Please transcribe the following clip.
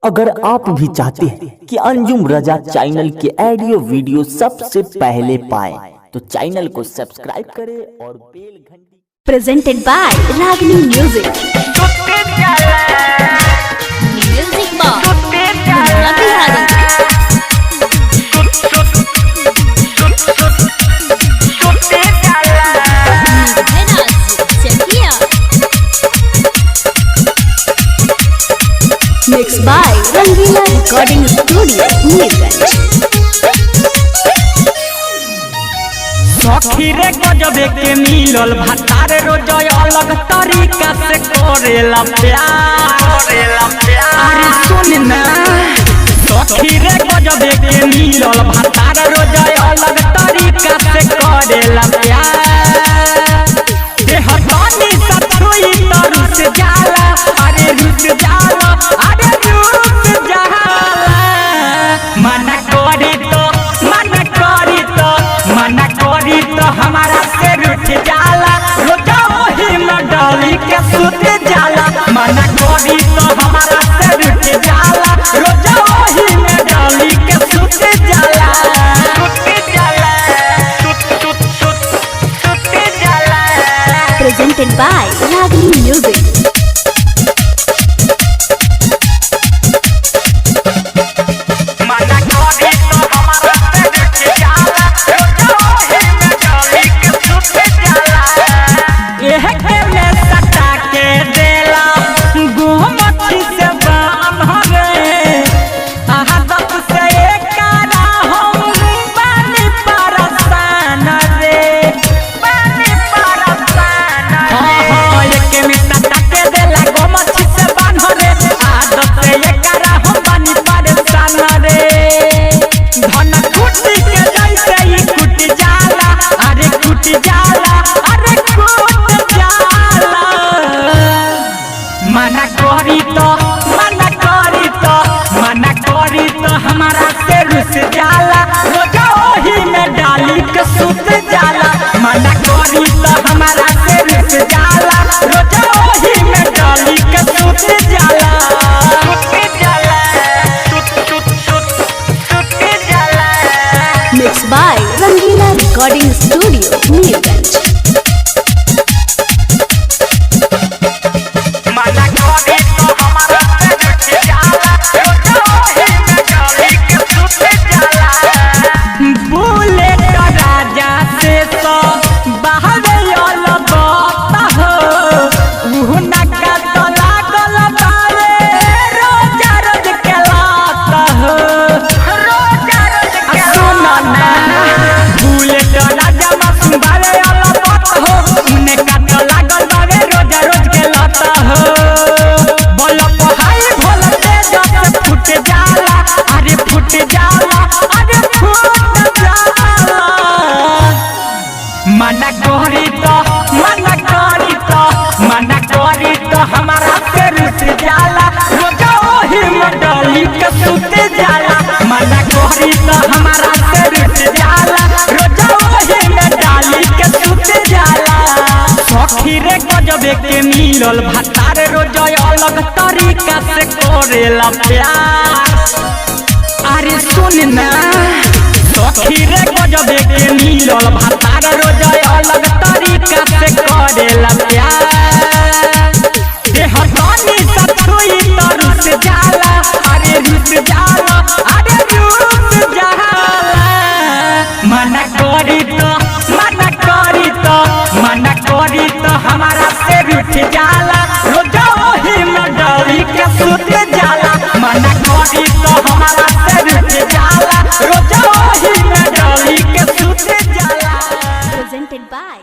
अगर आप भी चाहते हैं कि अंजुम रजा चैनल के ऑडियो वीडियो सबसे पहले पाएं, तो चैनल को सब्सक्राइब करें और बेल घंटी। Presented by Ragini music. Music box Bihari. Mix by Rangeela recording studio Mirganj. सखी रे गजबे के मिलल भतारे रोज अलग तरीका से करेला प्यार। अरे सुन ना, सखी रे गजबे के मिलल भतारे रोज अलग तरीका से करेला प्यार। देह तनी सतुई तरु से जाला, अरे रुस जाला, अरे रुस जाला। मना करी तो मना करी तो मना करी तो हमारा से रुठ जाला, रोजा वही में डाली के सुत जाला। मना करी तो हमारा से रुठ जाला, रोजा वही में डाली के सुत जाला। सुत जाला, सुत जाला। Presented by Ragini music. मना करी तो मना करी तो मना करी तो हमारा से रुस जाला, रोजा वही में डाली के सुत जाला। मना करी तो हमारा से रुस जाला, रोजा वही में डाली के सुत जाला। सुत जाला, सुत जाला। Mix by Rangeela recording studio Mirganj. मना करी तो मना करी तो मना करी तो हमारा से रुस जाला, रोजा वही में डाली के सुत जाला। मना करी तो हमारा से रुस जाला, रोजा वही में डाली के सुत जाला। सखी रे गजबे के मिलल भतारे रोज अलग तरीका से करेला प्यार। अरे सुन ना, सखी रे गजबे के मिलल भतारे रोज अलग तरीका से करेला प्यार। देह तनी सतुई तरु से जाला, अरे रुस जाला, अरे रुस जाला। मना करी तो मना करी तो मना करी तो हमारा से रुठ जाला, रोजा वही में डाली के सुत जाला। मना करी तो हमारा से रुठ जाला, रोजा वही में डाली के सुत जाला। Presented by